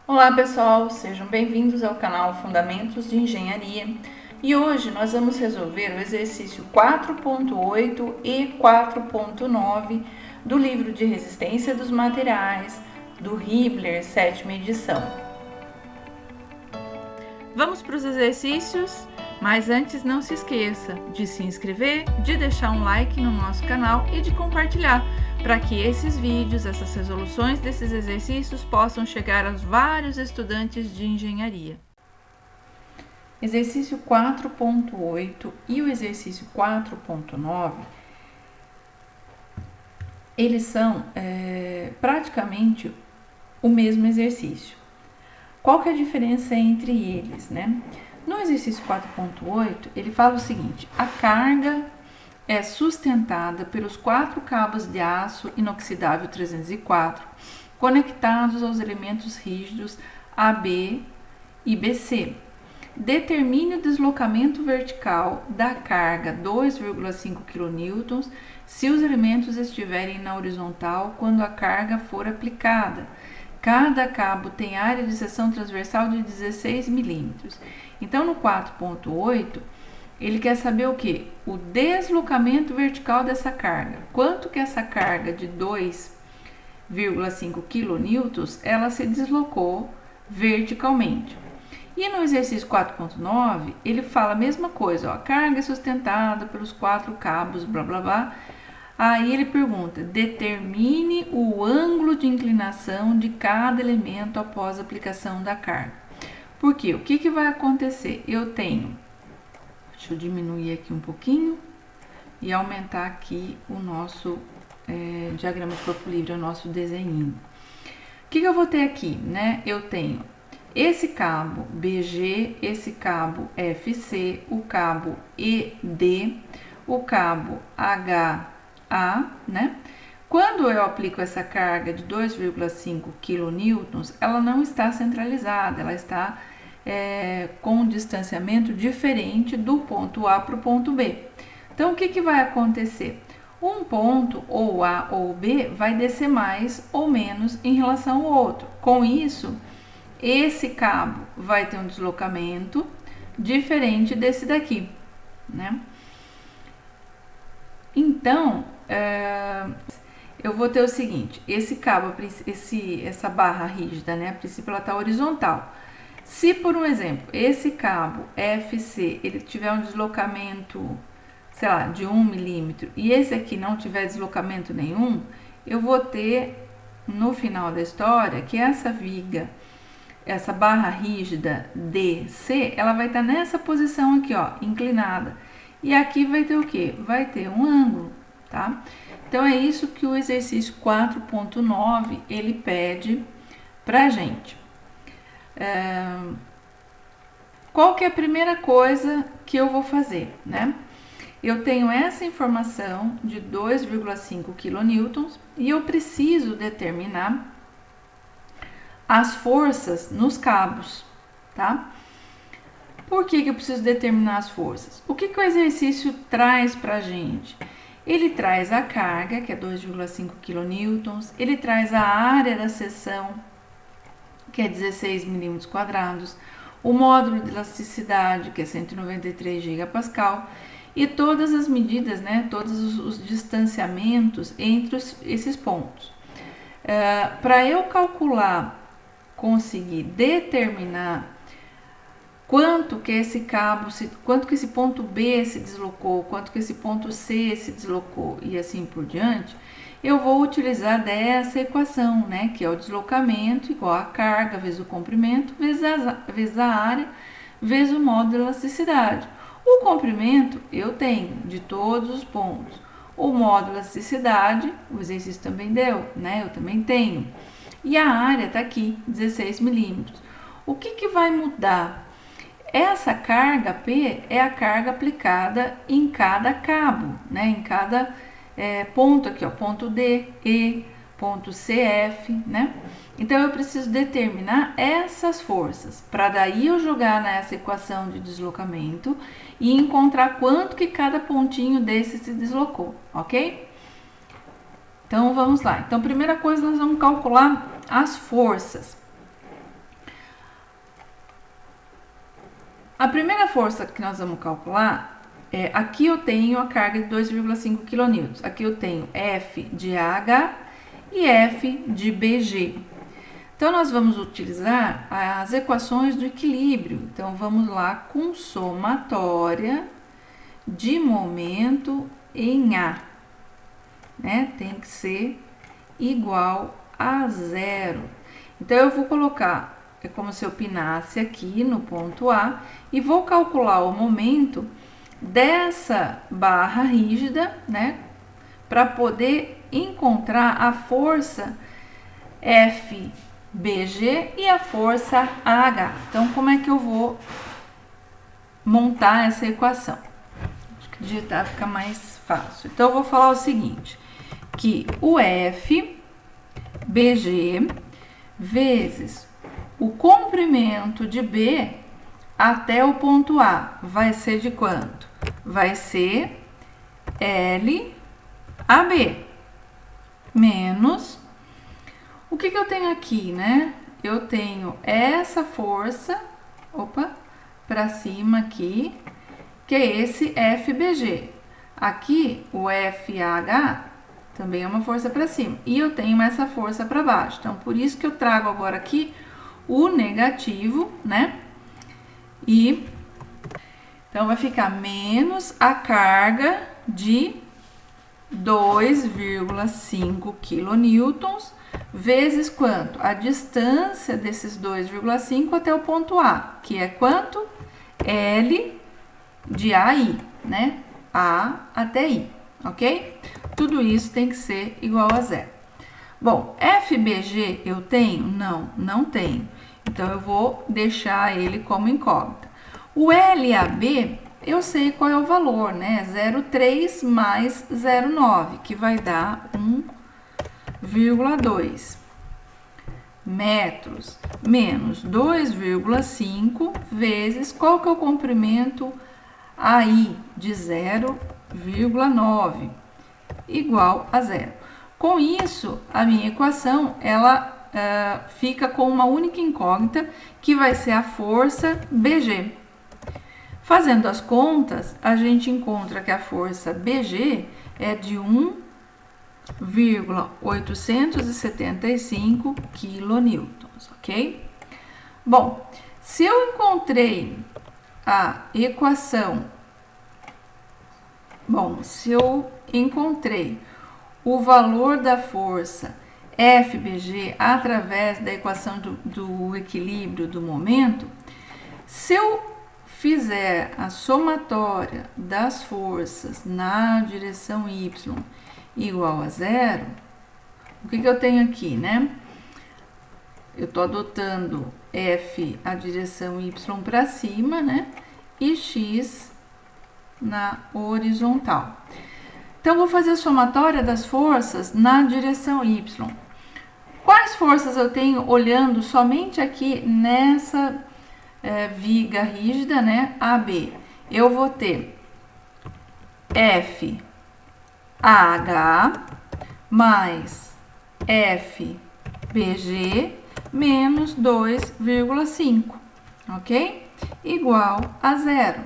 Olá pessoal, sejam bem-vindos ao canal Fundamentos de Engenharia e hoje nós vamos resolver o exercício 4.8 e 4.9 do livro de resistência dos materiais do Hibbeler, 7ª edição. Vamos para os exercícios, mas antes não se esqueça de se inscrever, de deixar um like no nosso canal e de compartilhar, para que esses vídeos, essas resoluções desses exercícios possam chegar aos vários estudantes de engenharia. Exercício 4.8 e o exercício 4.9, eles são praticamente o mesmo exercício. Qual que é a diferença entre eles, né? No exercício 4.8, ele fala o seguinte: a carga é sustentada pelos 4 cabos de aço inoxidável 304 conectados aos elementos rígidos AB e BC. Determine o deslocamento vertical da carga 2,5 kN se os elementos estiverem na horizontal quando a carga for aplicada. Cada cabo tem área de seção transversal de 16 milímetros. Então, no 4.8, ele quer saber o que? O deslocamento vertical dessa carga. Quanto que essa carga de 2,5 kN ela se deslocou verticalmente. E no exercício 4.9, ele fala a mesma coisa, ó, a carga é sustentada pelos 4 cabos, blá blá blá. Aí ele pergunta: determine o ângulo de inclinação de cada elemento após a aplicação da carga. Por quê? O que vai acontecer? Deixa eu diminuir aqui um pouquinho e aumentar aqui o nosso diagrama de corpo livre, o nosso desenho. O que eu vou ter aqui, né? Eu tenho esse cabo BG, esse cabo FC, o cabo ED, o cabo HA, né? Quando eu aplico essa carga de 2,5 kN, ela não está centralizada, ela está com um distanciamento diferente do ponto A para o ponto B. Então, o que vai acontecer? Um ponto, ou A ou B, vai descer mais ou menos em relação ao outro. Com isso, esse cabo vai ter um deslocamento diferente desse daqui, né? Então, eu vou ter o seguinte: esse cabo, essa barra rígida, né? A princípio ela está horizontal. Se, por um exemplo, esse cabo FC ele tiver um deslocamento, sei lá, de 1 milímetro e esse aqui não tiver deslocamento nenhum, eu vou ter no final da história que essa viga, essa barra rígida DC, ela vai estar nessa posição aqui, ó, inclinada. E aqui vai ter o quê? Vai ter um ângulo, tá? Então, é isso que o exercício 4.9 ele pede pra gente. Qual que é a primeira coisa que eu vou fazer, né? Eu tenho essa informação de 2,5 kN e eu preciso determinar as forças nos cabos, tá? Por que eu preciso determinar as forças? O que o exercício traz pra gente? Ele traz a carga, que é 2,5 kN, ele traz a área da seção, que é 16 milímetros quadrados, o módulo de elasticidade, que é 193 gigapascal, e todas as medidas, né, todos os distanciamentos entre esses pontos. Para eu calcular, conseguir determinar quanto que esse cabo, quanto que esse ponto B se deslocou, quanto que esse ponto C se deslocou e assim por diante, eu vou utilizar dessa equação, né, que é o deslocamento igual a carga vezes o comprimento vezes a área vezes o módulo de elasticidade. O comprimento eu tenho de todos os pontos. O módulo de elasticidade, o exercício também deu, né, eu também tenho. E a área está aqui, 16 milímetros. O que vai mudar? Essa carga P é a carga aplicada em cada cabo, né? Em cada ponto aqui, ó, ponto D, E, ponto CF, né? Então, eu preciso determinar essas forças, para daí eu jogar nessa equação de deslocamento e encontrar quanto que cada pontinho desse se deslocou, ok? Então, vamos lá. Então, primeira coisa, nós vamos calcular as forças. A primeira força que nós vamos calcular é, aqui eu tenho a carga de 2,5 kN. Aqui eu tenho F de AH e F de BG. Então, nós vamos utilizar as equações do equilíbrio. Então, vamos lá com somatória de momento em A, né? Tem que ser igual a zero. Então, eu vou colocar, é como se eu pinasse aqui no ponto A e vou calcular o momento dessa barra rígida, né? Para poder encontrar a força FBG e a força AH. Então, como é que eu vou montar essa equação? Acho que digitar fica mais fácil. Então, eu vou falar o seguinte, que o FBG vezes o comprimento de B até o ponto A vai ser de quanto? Vai ser LAB menos... O que eu tenho aqui, né? Eu tenho essa força, para cima aqui, que é esse FBG. Aqui, o FAH também é uma força para cima. E eu tenho essa força para baixo. Então, por isso que eu trago agora aqui o negativo, né? E, então, vai ficar menos a carga de 2,5 kN vezes quanto? A distância desses 2,5 até o ponto A, que é quanto? L de AI, né? A até I, ok? Tudo isso tem que ser igual a zero. Bom, FBG eu tenho? Não, não tenho. Então, eu vou deixar ele como incógnita. O LAB, eu sei qual é o valor, né? 0,3 mais 0,9, que vai dar 1,2 metros menos 2,5 vezes qual que é o comprimento AI de 0,9 igual a zero. Com isso, a minha equação ela fica com uma única incógnita que vai ser a força BG. Fazendo as contas, a gente encontra que a força BG é de 1,875 kN, ok? Bom, se eu encontrei a equação, se eu encontrei o valor da força FBG através da equação do equilíbrio do momento, se eu fizer a somatória das forças na direção Y igual a zero, o que eu tenho aqui, né? Eu tô adotando F a direção Y para cima, né? E X na horizontal. Então, vou fazer a somatória das forças na direção Y. Quais forças eu tenho olhando somente aqui nessa viga rígida, né? AB. Eu vou ter FAH mais FBG menos 2,5, ok? Igual a zero.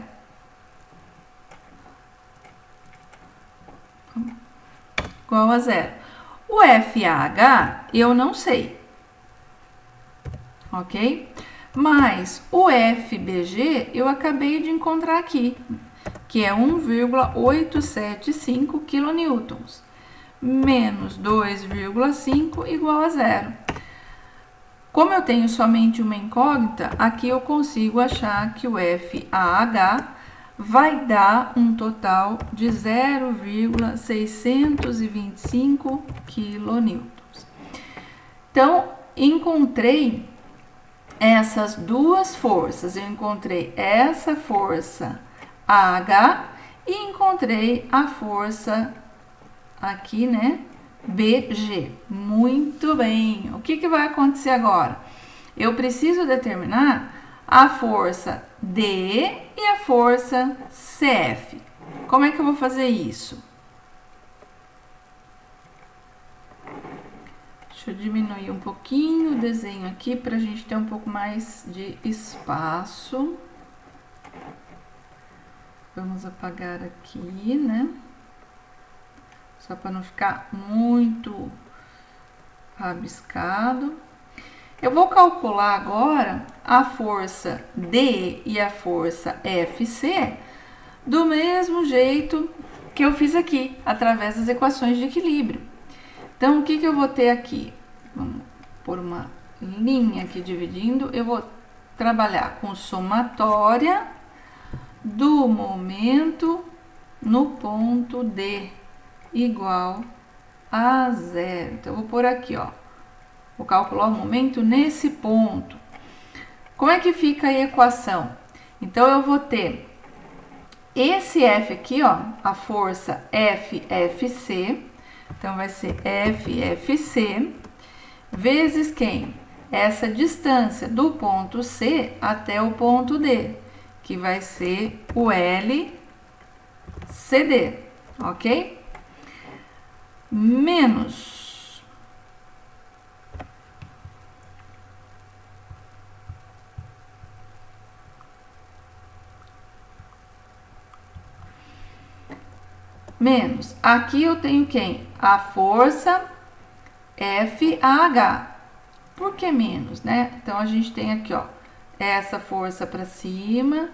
Igual a zero. O FAH eu não sei, ok? Mas o FBG eu acabei de encontrar aqui, que é 1,875 kN, menos 2,5 igual a zero. Como eu tenho somente uma incógnita, aqui eu consigo achar que o FAH vai dar um total de 0,625 kN. Então, encontrei essas duas forças. Eu encontrei essa força AH e encontrei a força aqui, né? BG. Muito bem. O que vai acontecer agora? Eu preciso determinar a força D e a força CF. Como é que eu vou fazer isso? Deixa eu diminuir um pouquinho o desenho aqui para a gente ter um pouco mais de espaço. Vamos apagar aqui, né? Só para não ficar muito rabiscado. Eu vou calcular agora a força D e a força FC do mesmo jeito que eu fiz aqui, através das equações de equilíbrio. Então, o que eu vou ter aqui? Vamos pôr uma linha aqui dividindo. Eu vou trabalhar com somatória do momento no ponto D igual a 0. Então, eu vou pôr aqui, ó. Vou calcular o momento nesse ponto. Como é que fica a equação? Então, eu vou ter esse F aqui, ó, a força FFC. Então, vai ser FFC vezes quem? Essa distância do ponto C até o ponto D, que vai ser o LCD, ok? Menos aqui eu tenho quem? A força FAH. Por que menos, né? Então, a gente tem aqui, ó, essa força para cima,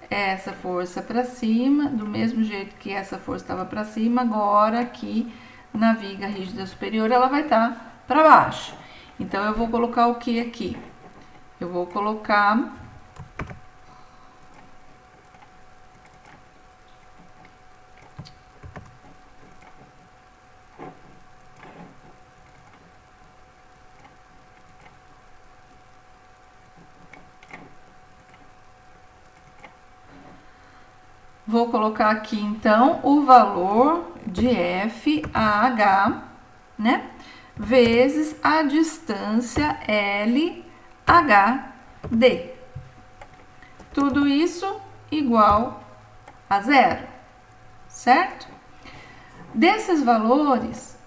essa força para cima, do mesmo jeito que essa força estava para cima, agora aqui na viga rígida superior, ela vai estar para baixo. Então, eu vou colocar o que aqui? Eu vou colocar aqui, então, o valor de FAH, né? Vezes a distância LHD. Tudo isso igual a 0, certo? Desses valores,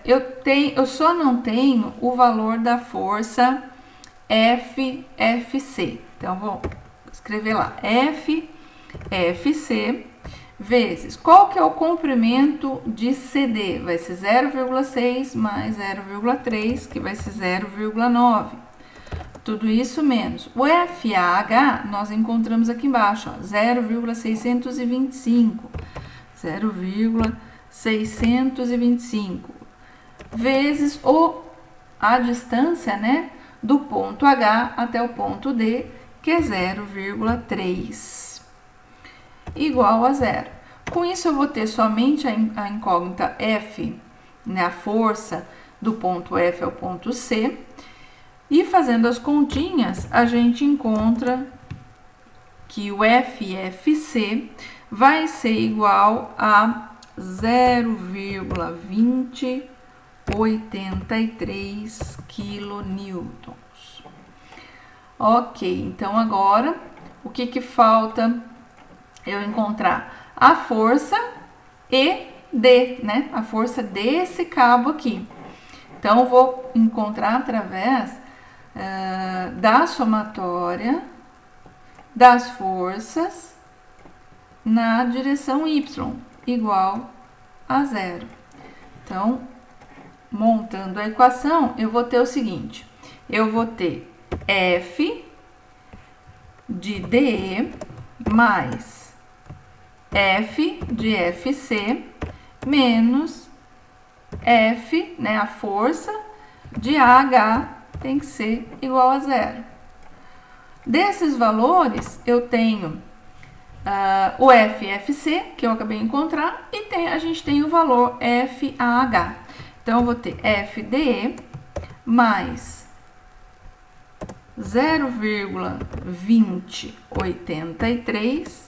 eu só não tenho o valor da força FFC. Então, vou escrever lá, FFC vezes, qual que é o comprimento de CD? Vai ser 0,6 mais 0,3, que vai ser 0,9. Tudo isso menos. O FAH, nós encontramos aqui embaixo, 0,625. 0,625 vezes a distância, né, do ponto H até o ponto D, que é 0,3. Igual a 0. Com isso, eu vou ter somente a incógnita F, né, a força do ponto F ao ponto C. E fazendo as continhas, a gente encontra que o FFC vai ser igual a 0,2083 quilonewtons. Ok, então agora o que falta eu encontrar? A força ED, né? A força desse cabo aqui. Então, eu vou encontrar através da somatória das forças na direção Y, igual a 0. Então, montando a equação, eu vou ter o seguinte. Eu vou ter F de DE mais F de FC menos F, né, a força de AH tem que ser igual a 0. Desses valores, eu tenho o FFC, que eu acabei de encontrar, e a gente tem o valor FAH. Então, eu vou ter FDE mais 0,2083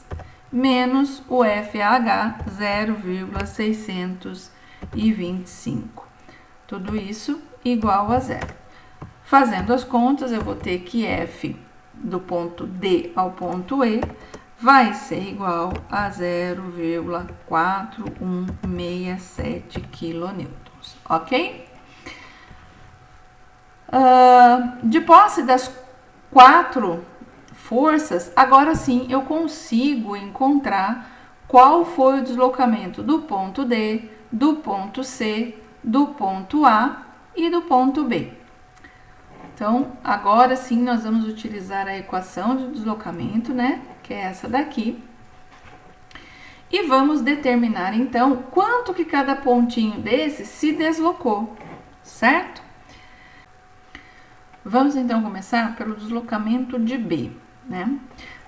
menos o FAH 0,625. Tudo isso igual a 0. Fazendo as contas, eu vou ter que F do ponto D ao ponto E vai ser igual a 0,4167 quilonewtons, ok? De posse das 4 forças, agora sim eu consigo encontrar qual foi o deslocamento do ponto D, do ponto C, do ponto A e do ponto B. Então, agora sim nós vamos utilizar a equação de deslocamento, né? Que é essa daqui. E vamos determinar, então, quanto que cada pontinho desse se deslocou, certo? Vamos, então, começar pelo deslocamento de B, né?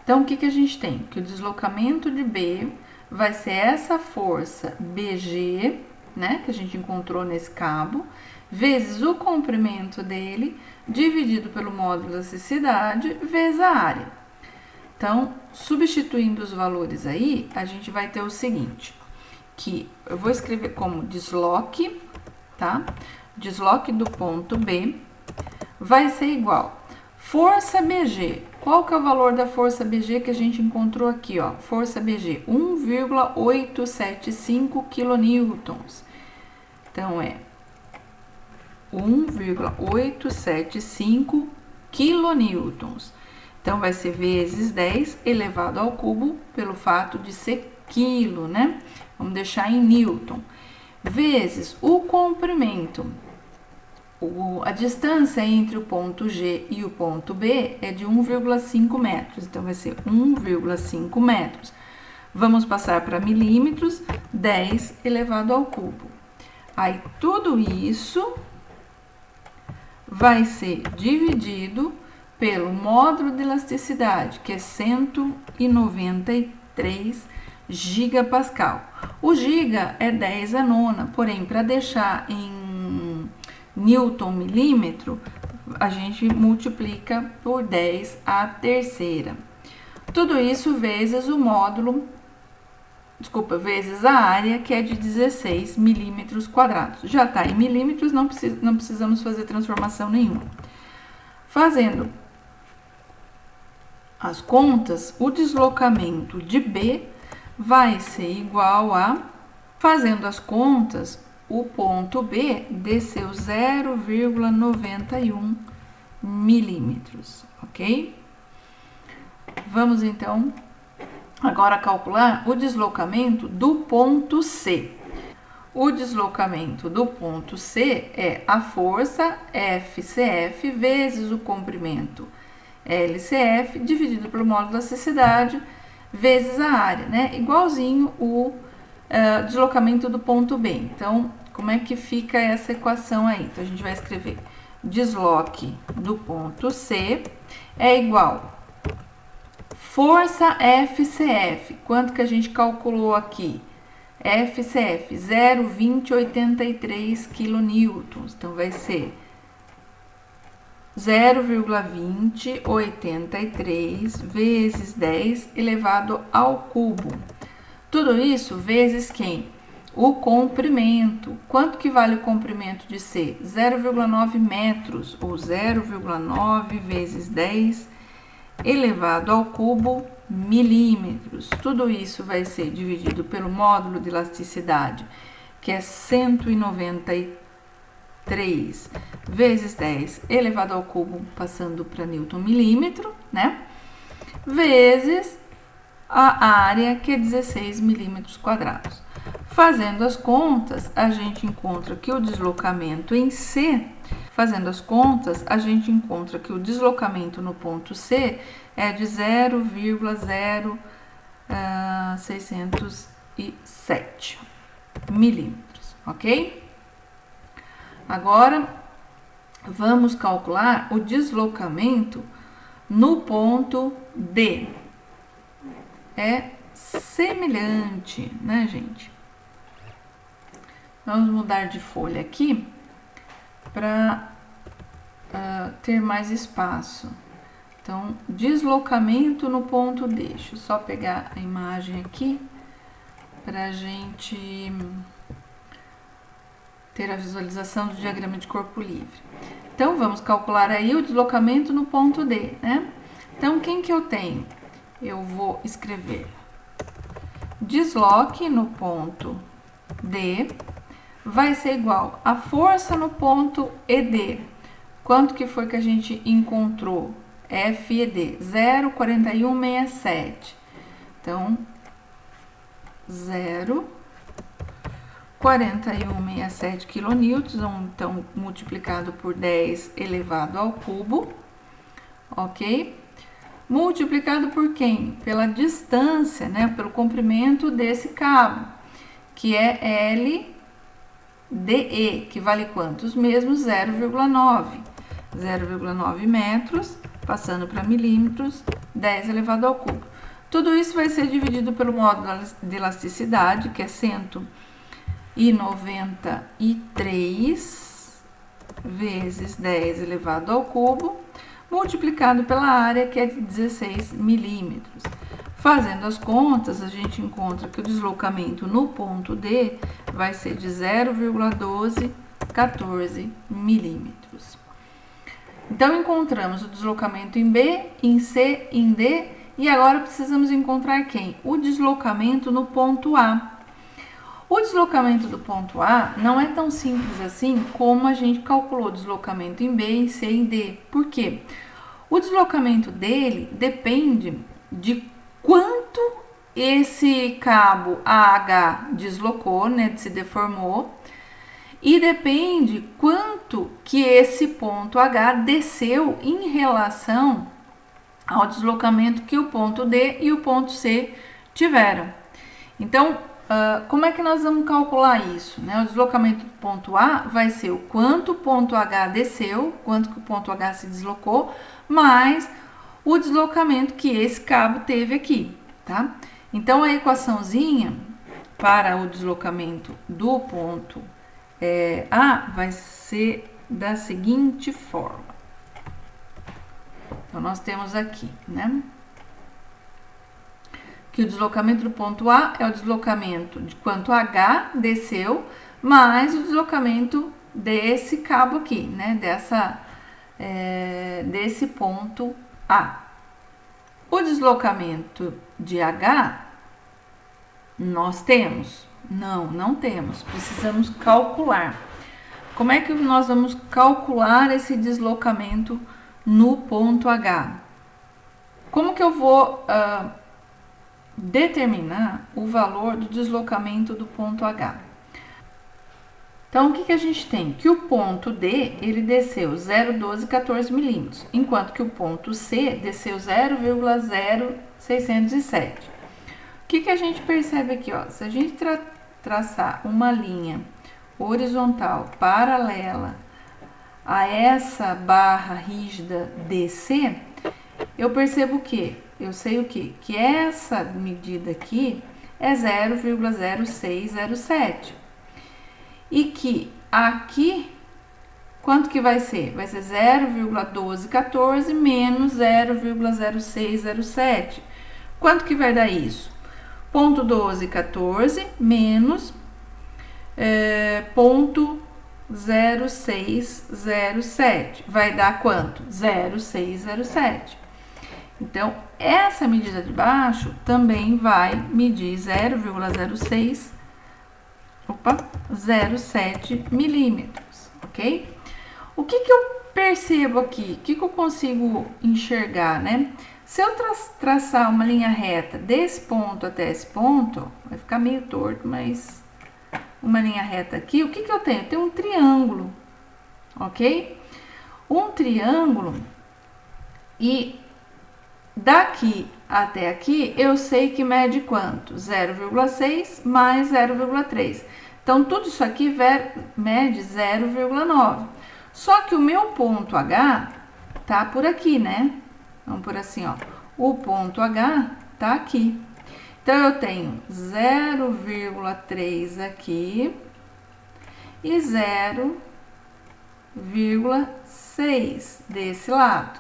Então, o que a gente tem? Que o deslocamento de B vai ser essa força BG, né? Que a gente encontrou nesse cabo, vezes o comprimento dele, dividido pelo módulo da elasticidade, vezes a área. Então, substituindo os valores aí, a gente vai ter o seguinte, que eu vou escrever como desloque, tá? Desloque do ponto B vai ser igual força BG. Qual que é o valor da força BG que a gente encontrou aqui, ó? Força BG, 1,875 kN. Então, é 1,875 kN. Então, vai ser vezes 10 elevado ao cubo, pelo fato de ser quilo, né? Vamos deixar em newton. Vezes o comprimento. A distância entre o ponto G e o ponto B é de 1,5 metros. Então, vai ser 1,5 metros. Vamos passar para milímetros, 10 elevado ao cubo. Aí, tudo isso vai ser dividido pelo módulo de elasticidade, que é 193 gigapascal. O giga é 10 a nona, porém, para deixar em newton milímetro, a gente multiplica por 10 a terceira. Tudo isso vezes o módulo, vezes a área, que é de 16 milímetros quadrados. Já está em milímetros, não precisamos fazer transformação nenhuma. Fazendo as contas, o deslocamento de B vai ser igual a, fazendo as contas, o ponto B desceu 0,91 milímetros, ok? Vamos então agora calcular o deslocamento do ponto C. O deslocamento do ponto C é a força FCF vezes o comprimento LCF dividido pelo módulo da elasticidade vezes a área, né? Igualzinho o deslocamento do ponto B. Então, como é que fica essa equação aí? Então, a gente vai escrever desloque do ponto C é igual força FCF. Quanto que a gente calculou aqui? FCF, 0,2083 kN. Então, vai ser 0,2083 vezes 10 elevado ao cubo. Tudo isso vezes quem? O comprimento. Quanto que vale o comprimento de C? 0,9 metros, ou 0,9 vezes 10 elevado ao cubo milímetros. Tudo isso vai ser dividido pelo módulo de elasticidade, que é 193 vezes 10 elevado ao cubo, passando para newton milímetro, né? Vezes a área, que é 16 milímetros quadrados. Fazendo as contas, a gente encontra que o deslocamento em C, fazendo as contas, a gente encontra que o deslocamento no ponto C é de 0,0607 milímetros, ok? Agora, vamos calcular o deslocamento no ponto D. É semelhante, né, gente? Vamos mudar de folha aqui para ter mais espaço. Então, deslocamento no ponto D. Deixa eu só pegar a imagem aqui para a gente ter a visualização do diagrama de corpo livre. Então, vamos calcular aí o deslocamento no ponto D, né? Então, quem que eu tenho? Eu vou escrever desloque no ponto D vai ser igual a força no ponto ED. Quanto que foi que a gente encontrou? FED 0,4167. Então, 0,4167 quilonewtons, então multiplicado por 10 elevado ao cubo, ok? Multiplicado por quem? Pela distância, né? Pelo comprimento desse cabo, que é LDE, que vale quanto? Os mesmos 0,9 metros, passando para milímetros, 10 elevado ao cubo. Tudo isso vai ser dividido pelo módulo de elasticidade, que é 193 vezes 10 elevado ao cubo, multiplicado pela área, que é de 16 milímetros. Fazendo as contas, a gente encontra que o deslocamento no ponto D vai ser de 0,1214 milímetros. Então, encontramos o deslocamento em B, em C, em D, e agora precisamos encontrar quem? O deslocamento no ponto A. O deslocamento do ponto A não é tão simples assim como a gente calculou o deslocamento em B, em C e em D. Por quê? O deslocamento dele depende de quanto esse cabo AH deslocou, né, se deformou, e depende quanto que esse ponto H desceu em relação ao deslocamento que o ponto D e o ponto C tiveram. Então, como é que nós vamos calcular isso, né? O deslocamento do ponto A vai ser o quanto o ponto H desceu, quanto que o ponto H se deslocou, mais o deslocamento que esse cabo teve aqui, tá? Então, a equaçãozinha para o deslocamento do ponto A vai ser da seguinte forma. Então, nós temos aqui, né? Que o deslocamento do ponto A é o deslocamento de quanto H desceu, mais o deslocamento desse cabo aqui, né? Desse ponto A. O deslocamento de H, nós temos? Não temos. Precisamos calcular. Como é que nós vamos calcular esse deslocamento no ponto H? Como que eu vou determinar o valor do deslocamento do ponto H? Então, o que a gente tem? Que o ponto D, ele desceu 0,1214 milímetros, enquanto que o ponto C desceu 0,0607. O que a gente percebe aqui? Ó? Se a gente traçar uma linha horizontal paralela a essa barra rígida DC, eu percebo o quê? Eu sei o quê? Que essa medida aqui é 0,0607. E que aqui, quanto que vai ser? Vai ser 0,1214 menos 0,0607. Quanto que vai dar isso? Ponto 1214 menos ponto 0607. Vai dar quanto? 0,607. Então, essa medida de baixo também vai medir 0,07 milímetros, ok? O que eu percebo aqui? O que eu consigo enxergar, né? Se eu traçar uma linha reta desse ponto até esse ponto, vai ficar meio torto, mas uma linha reta aqui, o que eu tenho? Eu tenho um triângulo, ok? Um triângulo, e daqui até aqui, eu sei que mede quanto? 0,6 mais 0,3. Então, tudo isso aqui mede 0,9. Só que o meu ponto H tá por aqui, né? Vamos por assim, ó. O ponto H tá aqui. Então, eu tenho 0,3 aqui e 0,6 desse lado.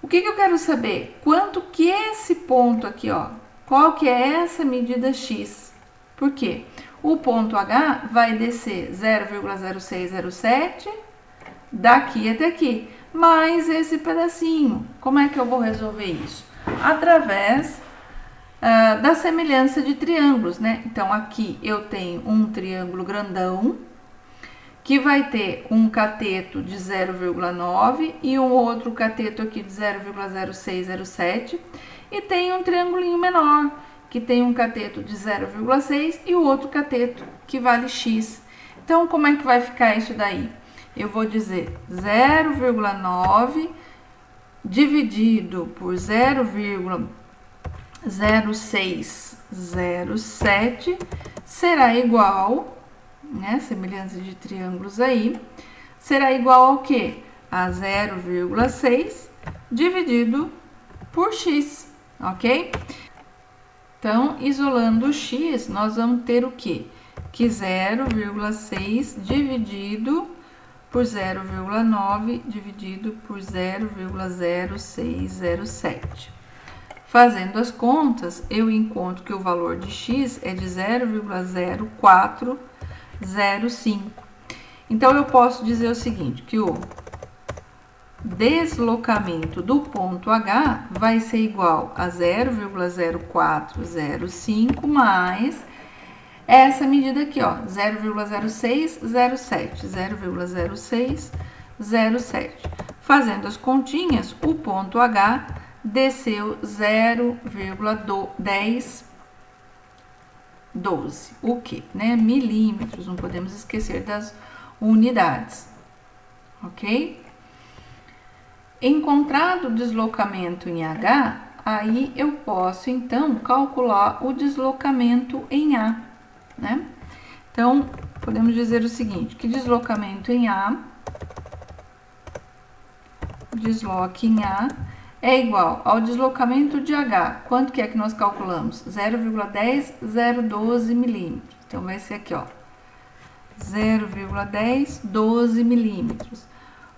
O que eu quero saber? Quanto que esse ponto aqui, ó, qual que é essa medida X? Por quê? O ponto H vai descer 0,0607 daqui até aqui, mais esse pedacinho. Como é que eu vou resolver isso? Através da semelhança de triângulos, né? Então, aqui eu tenho um triângulo grandão, que vai ter um cateto de 0,9 e um outro cateto aqui de 0,0607, e tem um triangulinho menor, que tem um cateto de 0,6 e o outro cateto que vale x. Então, como é que vai ficar isso daí? Eu vou dizer 0,9 dividido por 0,0607 será igual, né, semelhança de triângulos aí, será igual ao quê? A 0,6 dividido por x, ok? Então, isolando o x, nós vamos ter o quê? Que 0,6 dividido por 0,9 dividido por 0,0607. Fazendo as contas, eu encontro que o valor de x é de 0,0405. Então, eu posso dizer o seguinte, que o deslocamento do ponto H vai ser igual a 0,0405 mais essa medida aqui, ó, 0,0607, 0,0607. Fazendo as continhas, o ponto H desceu 0,1012, o que, né? Milímetros, não podemos esquecer das unidades, ok? Encontrado o deslocamento em H, aí eu posso, então, calcular o deslocamento em A, né? Então, podemos dizer o seguinte, que deslocamento em A, é igual ao deslocamento de H. Quanto que é que nós calculamos? 0,10012 milímetros. Então, vai ser aqui, ó, 0,1012 milímetros,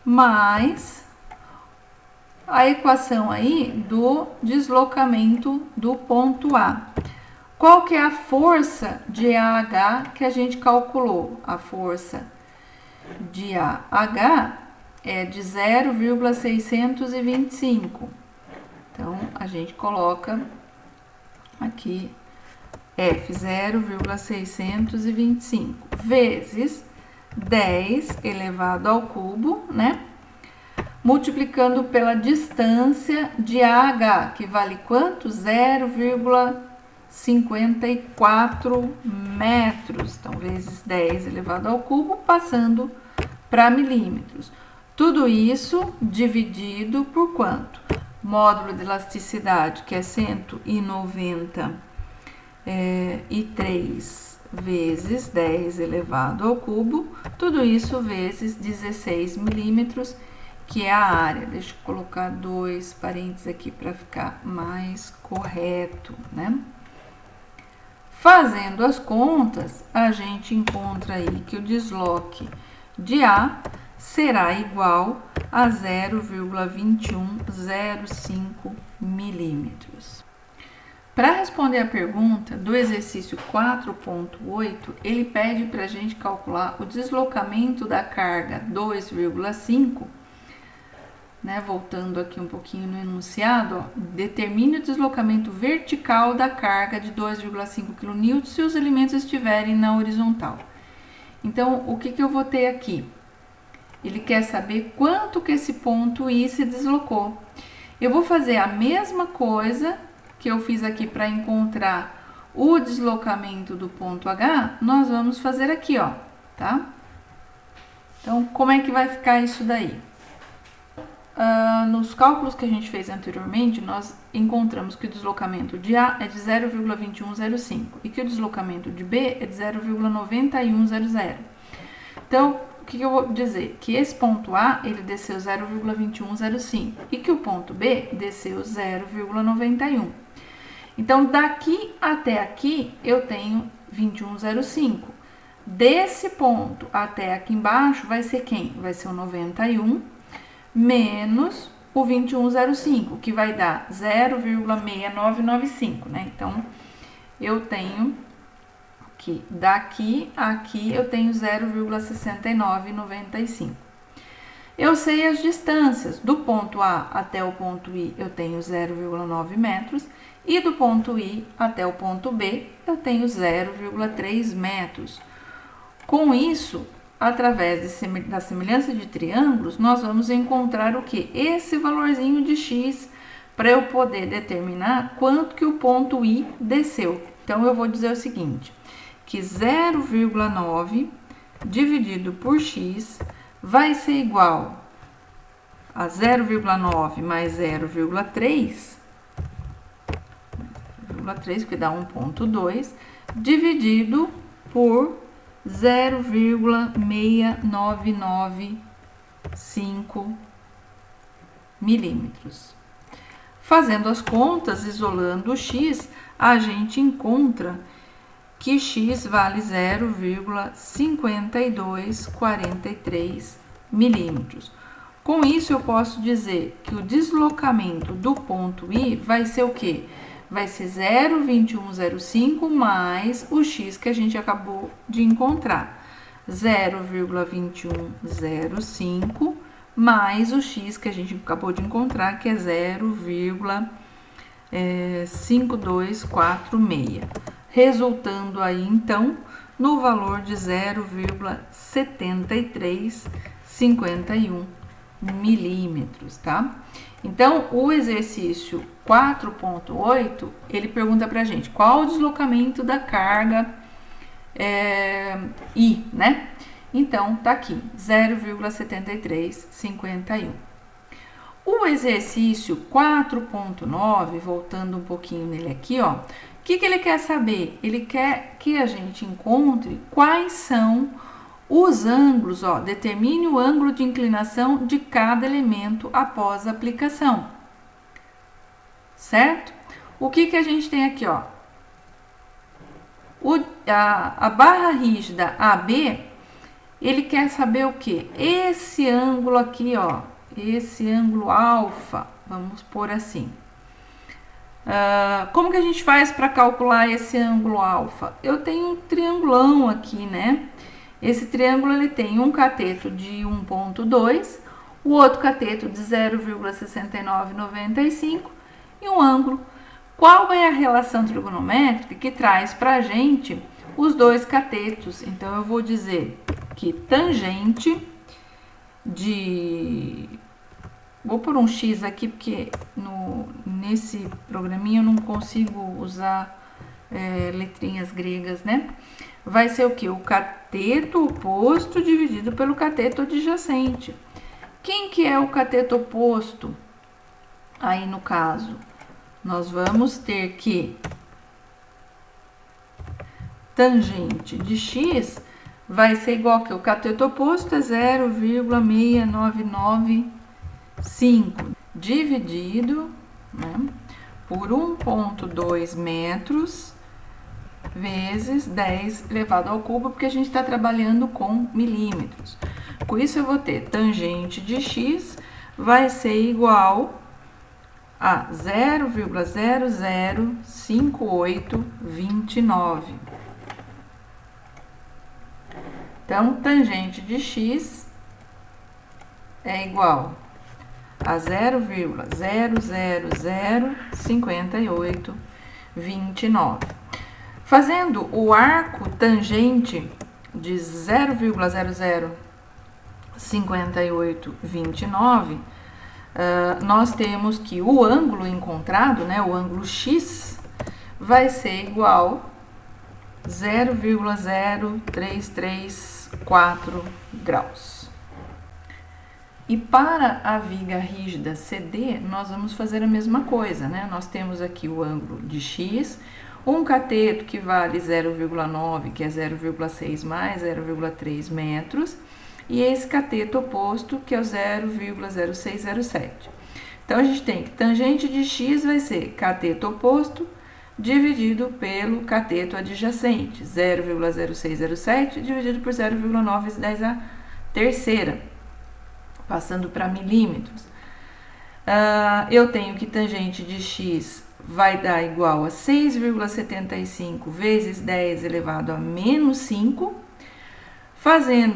mais a equação aí do deslocamento do ponto A. Qual que é a força de AH que a gente calculou? A força de AH é de 0,625. Então, a gente coloca aqui F 0,625 vezes 10 elevado ao cubo, né? Multiplicando pela distância de AH, que vale quanto? 0,54 metros. Então, vezes 10 elevado ao cubo, passando para milímetros. Tudo isso dividido por quanto? Módulo de elasticidade, que é 193 vezes 10 elevado ao cubo. Tudo isso vezes 16 milímetros, que é a área. Deixa eu colocar 2 parênteses aqui para ficar mais correto, né? Fazendo as contas, a gente encontra aí que o desloque de A será igual a 0,2105 milímetros. Para responder a pergunta do exercício 4.8, ele pede para a gente calcular o deslocamento da carga 2,5, né? Voltando aqui um pouquinho no enunciado, ó, determine o deslocamento vertical da carga de 2,5 kN se os elementos estiverem na horizontal. Então, o que eu vou ter aqui? Ele quer saber quanto que esse ponto I se deslocou. Eu vou fazer a mesma coisa que eu fiz aqui para encontrar o deslocamento do ponto H, nós vamos fazer aqui, ó, tá? Então, como é que vai ficar isso daí? Nos cálculos que a gente fez anteriormente, nós encontramos que o deslocamento de A é de 0,2105 e que o deslocamento de B é de 0,9100. Então, o que eu vou dizer? Que esse ponto A, ele desceu 0,2105 e que o ponto B desceu 0,91. Então, daqui até aqui, eu tenho 2105. Desse ponto até aqui embaixo, vai ser quem? Vai ser o 91 menos o 2105, que vai dar 0,6995, né? Então, eu tenho que daqui a aqui eu tenho 0,6995. Eu sei as distâncias. Do ponto A até o ponto I, eu tenho 0,9 metros. E do ponto I até o ponto B, eu tenho 0,3 metros. Com isso, através da semelhança de triângulos, nós vamos encontrar o que? Esse valorzinho de x, para eu poder determinar quanto que o ponto I desceu. Então, eu vou dizer o seguinte, que 0,9 dividido por x vai ser igual a 0,9 mais 0,3, que dá 1,2, dividido por 0,6995 milímetros. Fazendo as contas, isolando o x, a gente encontra que x vale 0,5243 milímetros. Com isso, eu posso dizer que o deslocamento do ponto I vai ser o quê? Vai ser 0,2105 mais o x que a gente acabou de encontrar. 0,2105 mais o x que a gente acabou de encontrar, que é 0,5246. Resultando aí, então, no valor de 0,7351 milímetros, tá? Então, o exercício 4.8, ele pergunta pra gente qual o deslocamento da carga I, né? Então, tá aqui, 0,7351. O exercício 4.9, voltando um pouquinho nele aqui, ó, o que ele quer saber? Ele quer que a gente encontre quais são os ângulos, ó, determine o ângulo de inclinação de cada elemento após a aplicação, certo? O que a gente tem aqui, ó? A barra rígida AB, ele quer saber o que? Esse ângulo aqui, ó, esse ângulo alfa, vamos pôr assim. Como que a gente faz para calcular esse ângulo alfa? Eu tenho um triangulão aqui, né? Esse triângulo ele tem um cateto de 1,2, o outro cateto de 0,6995 e um ângulo. Qual é a relação trigonométrica que traz para a gente os dois catetos? Então, eu vou dizer que tangente de... Vou pôr um X aqui, porque nesse programinha eu não consigo usar letrinhas gregas, né? Vai ser o que? O cateto oposto dividido pelo cateto adjacente. Quem que é o cateto oposto? Aí, no caso, nós vamos ter que tangente de x vai ser igual que o cateto oposto é 0,6995 dividido, né, por 1,2 metros vezes 10 elevado ao cubo, porque a gente está trabalhando com milímetros. Com isso, eu vou ter tangente de x vai ser igual a 0,005829. Então, tangente de x é igual a 0,0005829. Fazendo o arco tangente de 0,005829, nós temos que o ângulo encontrado, né, o ângulo x, vai ser igual a 0,0334 graus. E para a viga rígida CD, nós vamos fazer a mesma coisa, né? Nós temos aqui o ângulo de x, um cateto que vale 0,9, que é 0,6 mais 0,3 metros, e esse cateto oposto, que é o 0,0607. Então, a gente tem que tangente de x vai ser cateto oposto dividido pelo cateto adjacente, 0,0607 dividido por 0,9 vezes 10 a terceira, passando para milímetros. Eu tenho que tangente de x vai dar igual a 6,75 vezes 10 elevado a menos 5.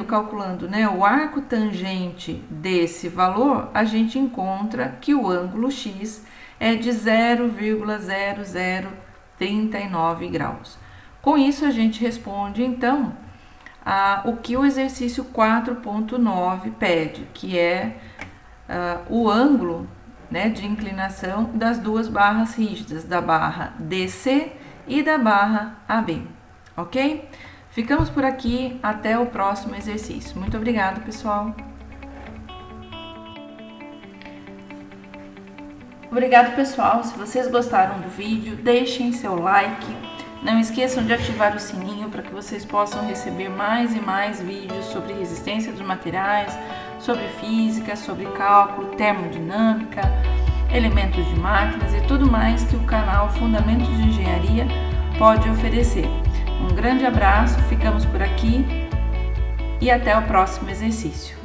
Calculando, né, o arco tangente desse valor, a gente encontra que o ângulo x é de 0,0039 graus. Com isso, a gente responde, então, o que o exercício 4.9 pede, que é o ângulo, né, de inclinação das duas barras rígidas, da barra DC e da barra AB, ok? Ficamos por aqui, até o próximo exercício. Muito obrigada, pessoal! Obrigado, pessoal! Se vocês gostaram do vídeo, deixem seu like. Não esqueçam de ativar o sininho para que vocês possam receber mais e mais vídeos sobre resistência dos materiais, sobre física, sobre cálculo, termodinâmica, elementos de máquinas e tudo mais que o canal Fundamentos de Engenharia pode oferecer. Um grande abraço, ficamos por aqui e até o próximo exercício.